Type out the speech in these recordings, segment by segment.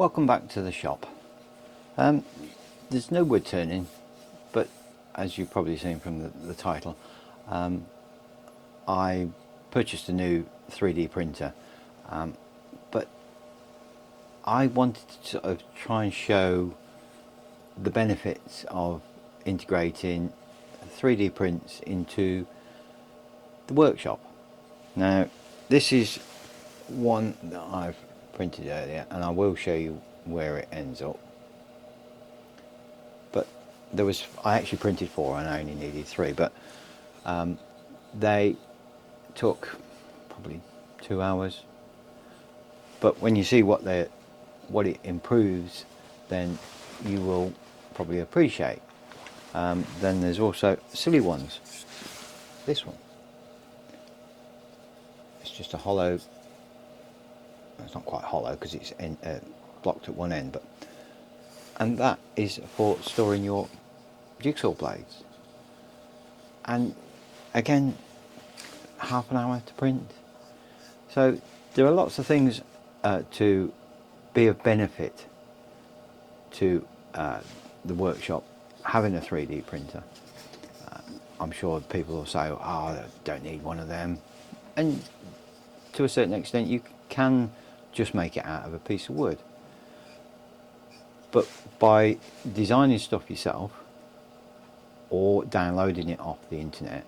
Welcome back to the shop. There's no wood turning, but as you've probably seen from the title, I purchased a new 3D printer, but I wanted to sort of try and show the benefits of integrating 3D prints into the workshop. Now, this is one that I've printed earlier, and I will show you where it ends up. But I actually printed 4 and I only needed 3, but they took probably 2 hours. But when you see what it improves, then you will probably appreciate. Then there's also silly ones. This one, it's just a hollow. It's not quite hollow because it's blocked at one end, and that is for storing your jigsaw blades. And again, half an hour to print. So there are lots of things to be of benefit to the workshop having a 3D printer. I'm sure people will say, oh, I don't need one of them, and to a certain extent you can just make it out of a piece of wood. But by designing stuff yourself or downloading it off the internet,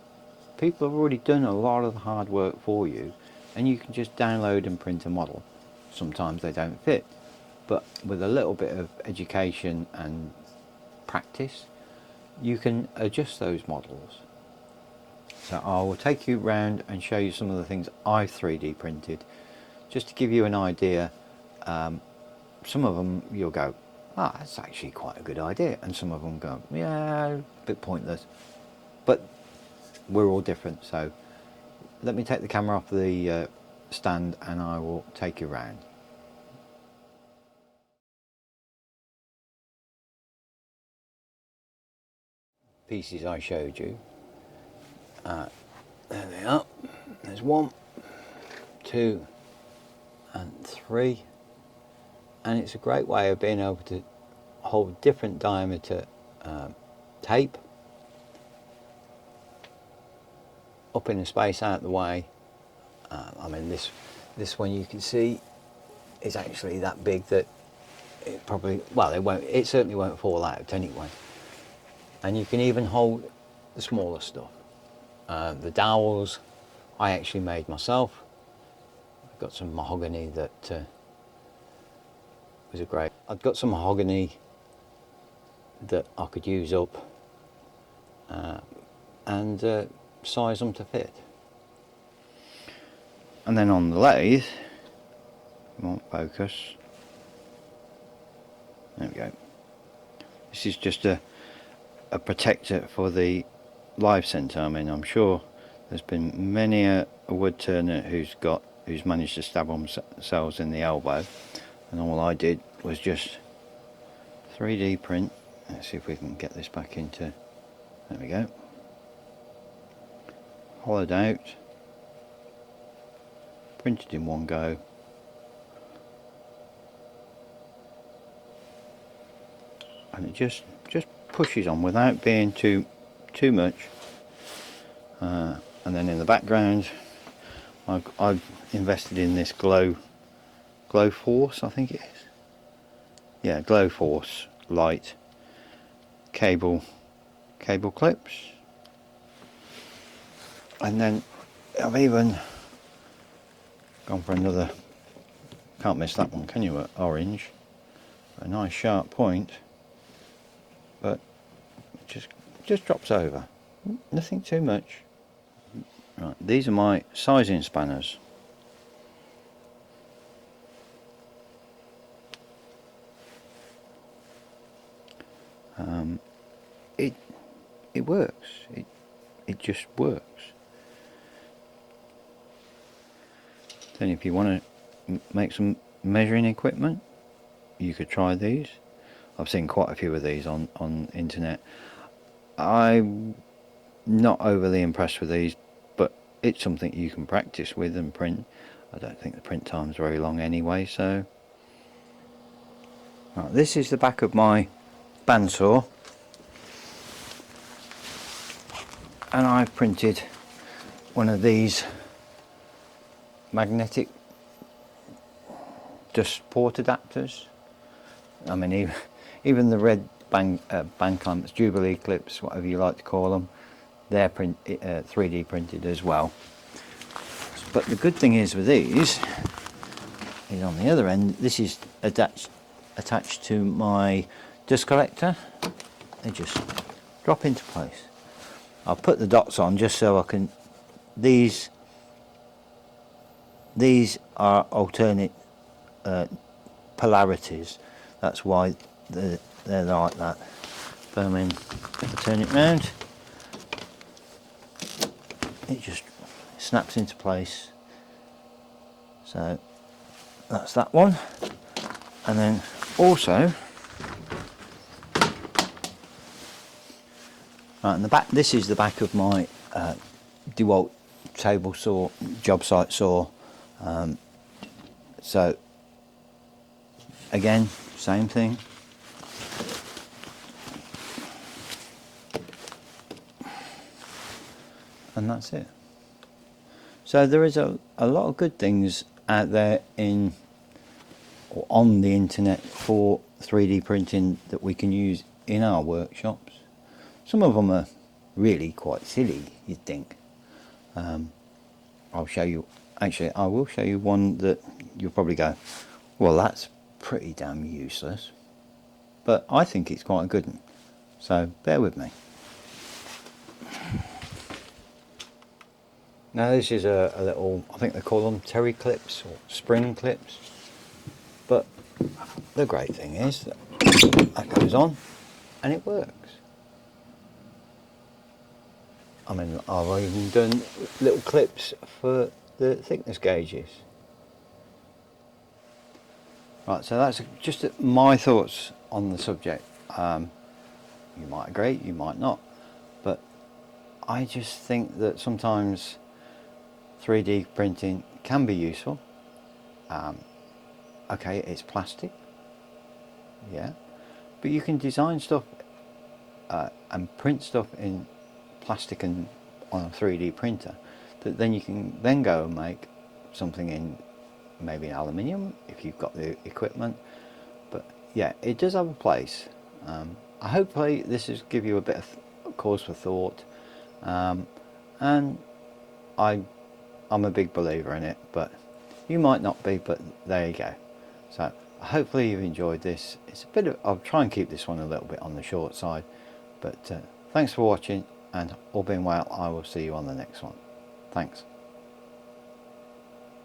people have already done a lot of the hard work for you, and you can just download and print a model. Sometimes they don't fit, but with a little bit of education and practice, you can adjust those models. So I will take you around and show you some of the things I've 3D printed, just to give you an idea. Some of them you'll go, that's actually quite a good idea, and some of them go, yeah, a bit pointless. But we're all different, so let me take the camera off the stand and I will take you around. Pieces I showed you, there they are. There's 1, 2 and 3, and it's a great way of being able to hold different diameter tape up in a space out the way. I mean, this one you can see is actually that big that it probably, well, it certainly won't fall out anyway. And you can even hold the smaller stuff. The dowels I actually made myself. I've got some mahogany that was a great. I've got some mahogany that I could use up and size them to fit. And then on the lathe, won't focus. There we go. This is just a protector for the live centre. I mean, I'm sure there's been many a wood turner who's managed to stab themselves in the elbow, and all I did was just 3D print. Let's see if we can get this back into, there we go, hollowed out, printed in one go, and it just pushes on without being too much. And then in the background, I've invested in this Glow Force, I think it is. Yeah, Glow Force light cable clips. And then I've even gone for another, can't miss that one, can you? Orange, a nice sharp point, but just drops over, nothing too much. Right, these are my sizing spanners. It works. It just works. Then if you want to make some measuring equipment, you could try these. I've seen quite a few of these on internet. I'm not overly impressed with these, but it's something you can practice with and print. I don't think the print time's very long anyway, so Right, this is the back of my bandsaw, and I've printed one of these magnetic dust port adapters. I mean, even the red band clamps, Jubilee clips, whatever you like to call them, they're 3D printed as well. But the good thing is with these is on the other end, this is attached to my dust collector. They just drop into place. I'll put the dots on just so I can. These are alternate polarities. That's why they're like that. Then I turn it round, it just snaps into place. So that's that one. And then also, right in the back, this is the back of my DeWalt table saw, job site saw. So again, same thing. And that's it. So there is a lot of good things out there in or on the internet for 3D printing that we can use in our workshops. Some of them are really quite silly, you'd think. I'll show you, actually I will show you one that you'll probably go, well, that's pretty damn useless, but I think it's quite a good one, so bear with me. Now this is a little, I think they call them terry clips or spring clips, but the great thing is that goes on and it works. I mean, I've even done little clips for the thickness gauges. Right, so that's just my thoughts on the subject. You might agree, you might not, but I just think that sometimes 3D printing can be useful. Okay, it's plastic, yeah, but you can design stuff and print stuff in plastic and on a 3D printer that then you can then go and make something in maybe aluminium if you've got the equipment. But yeah, it does have a place. Hopefully this is give you a bit of cause for thought, and I'm a big believer in it, but you might not be, but there you go. So hopefully you've enjoyed this. It's a bit of, I'll try and keep this one a little bit on the short side, but thanks for watching, and all being well, I will see you on the next one. Thanks.